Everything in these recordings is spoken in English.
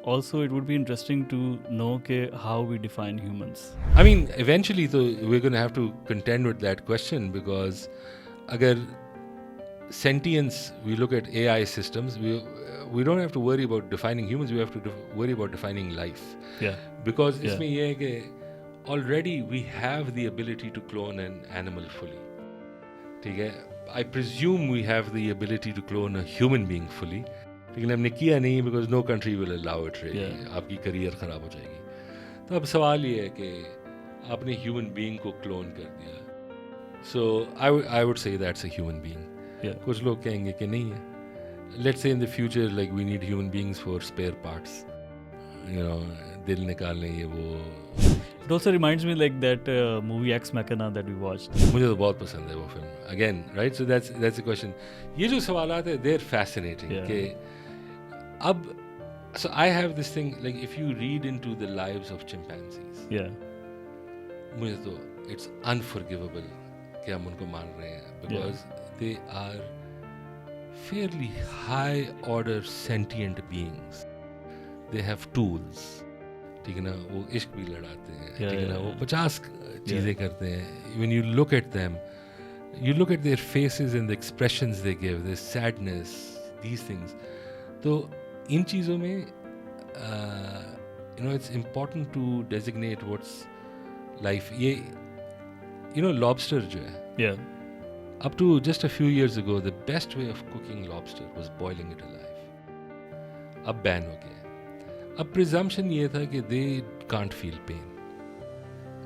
also it would be interesting to know how we define humans. I mean, eventually, we're going to have to contend with that question, because agar sentience, we look at AI systems, we don't have to worry about defining humans, we have to worry about defining life. Yeah. Because Yeah. isme ye hai ki already we have the ability to clone an animal fully. ठीक है, I presume we have the ability to clone a human being fully, लेकिन हमने किया नहीं, because no country will allow it really. Yeah. आपकी career ख़राब हो जाएगी. तो अब सवाल ये है कि आपने ह्यूमन बीइंग को क्लोन कर दिया. So I would say that's a human being. Yeah. कुछ लोग कहेंगे कि नहीं है. Let's say in the future, like, we need human beings for spare parts. You know, दिल निकालने ये वो. It also reminds me like that movie Ex Machina that we watched. मुझे तो बहुत पसंद है वो film. Again, right? So that's the question. ये जो सवालात है, they're fascinating. Yeah. कि अब, so I have this thing, like, if you read into the lives of chimpanzees, Yeah. मुझे तो it's unforgivable कि हम उनको मान रहे हैं, because they are fairly high order sentient beings. They have tools. ठीक है ना, वो इश्क भी लड़ाते हैं, ठीक है ना, वो 50 चीज़ें करते हैं. When you look at them, you look at their faces and the expressions they give, their sadness, these things. तो इन चीज़ों में it's important to designate what's life. ये lobster जो है, Yeah. up to just a few years ago, the best way of cooking lobster was boiling it alive. अब ban हो गया. अब presumption ये था कि they can't feel pain.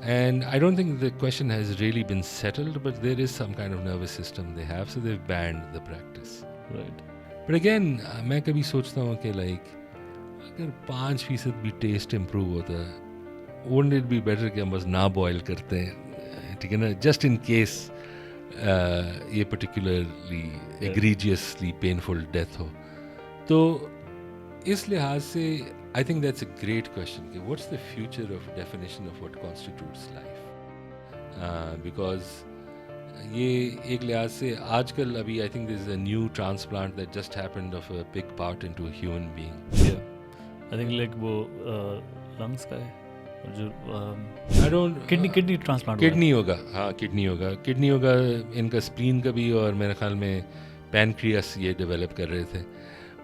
And I don't think the question has really been settled, but there is some kind of nervous system they have, so they've banned the practice. Right. But again, मैं कभी सोचता हूँ कि like, अगर 5% भी taste improve होता है, wouldn't it be better कि हम बस ना boil करते हैं, ठीक है ना, just in case ये particularly egregiously painful death हो. तो इस लिहाज से I think that's a great question. What's the future of definition of what constitutes life? Because ये एक लिहाज से आजकल अभी I think there's a new transplant that just happened of a pig part into a human being. Yeah. I think like वो lungs का है, और जो I don't kidney transplant. Kidney होगा, हाँ किडनी होगा, इनका स्प्लीन का भी, और मेरे ख्याल में पैनक्रियास ये डेवलप कर रहे थे.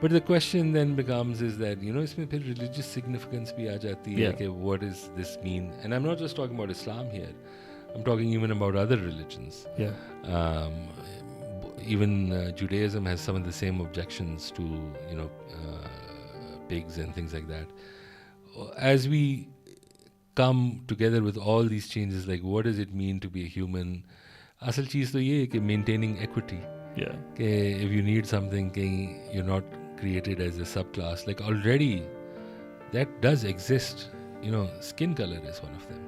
But the question then becomes is that, इसमें फिर religious significance भी आ जाती है कि what does this mean? And I'm not just talking about Islam here. I'm talking even about other religions. Yeah. Even Judaism has some of the same objections to, pigs and things like that. As we come together with all these changes, like what does it mean to be a human? असल चीज़ तो ये है कि maintaining equity. Yeah. If you need something, you're not created as a subclass. Like already, that does exist. Skin color is one of them.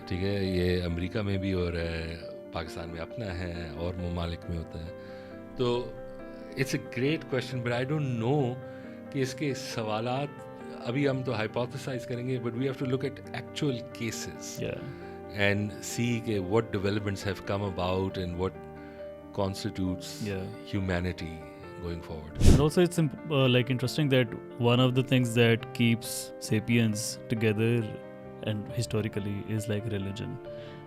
ठीक है, ये America में भी हो रहा है, पाकिस्तान में अपना है, और ममालिक में होता है. तो it's a great question, but I don't know कि इसके सवालात अभी हम तो hypothesize करेंगे, but we have to look at actual cases. Yeah. And see what developments have come about and what constitutes humanity going forward. And also it's like interesting that one of the things that keeps sapiens together and historically is like religion.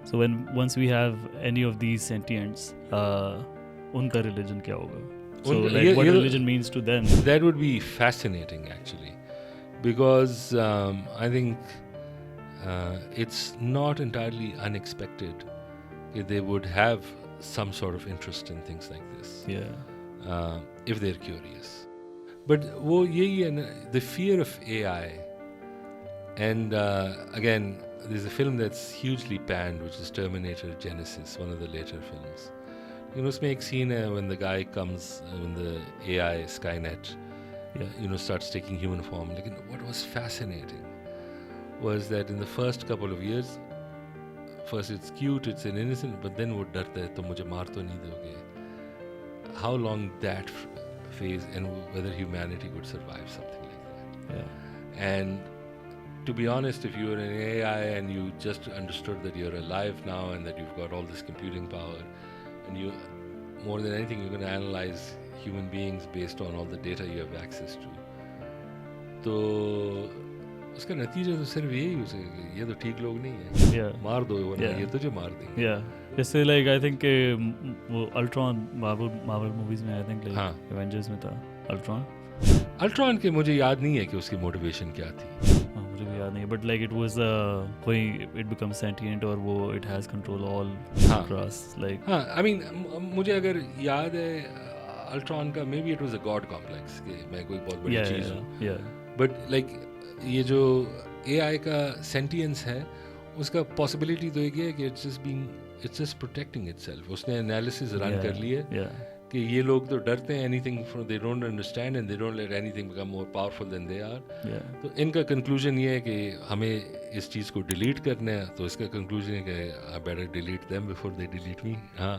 So once we have any of these sentients, उनका religion क्या होगा? So like what religion means to them? That would be fascinating actually, because I think it's not entirely unexpected that they would have some sort of interest in things like this. Yeah. If they're curious. But वो यही है ना, the fear of AI. And again, there's a film that's hugely panned, which is Terminator Genesis, one of the later films. उसमें एक scene है when the guy comes, when the AI Skynet, starts taking human form. Like, what was fascinating was that in the first couple of years, first it's cute, it's an innocent, but then वो डरता है, तो मुझे मार तो नहीं दोगे. How long that phase, and whether humanity could survive something like that. Yeah. And to be honest, if you were an AI and you just understood that you're alive now and that you've got all this computing power, and you, more than anything, you're going to analyze human beings based on all the data you have access to. तो उसका नतीजा तो सिर्फ यही हो सकेगा, ये तो ठीक लोग नहीं है, Yeah. मार दो वरना Yeah. ये तुझे मार देंगे। Yeah. जैसे like I think वो Ultron Marvel movies में I think like हाँ। Avengers में था Ultron। अल्ट्रॉन के मुझे याद नहीं है कि उसकी मोटिवेशन क्या थी। हाँ, मुझे भी याद नहीं, but like it was कोई it becomes sentient और वो it has control all हाँ। across like हाँ, I mean मुझे अगर याद है अल्ट्रॉन का may be it was a God complex कि मैं कोई बहुत बड़ी चीज़ हूँ, yeah. बट लाइक ये जो AI का सेंटियंस है उसका पॉसिबिलिटी तो एक है कि इट्स जस्ट प्रोटेक्टिंग इटसेल्फ। उसने एनालिसिस रन कर लिए Yeah. कि ये लोग तो डरते हैं anything from, they don't understand and they don't let anything become more powerful than they are. Yeah. तो इनका कंक्लूजन ये है कि हमें इस चीज़ को डिलीट करना है, तो इसका कंक्लूजन है कि I better delete them before they delete me. हाँ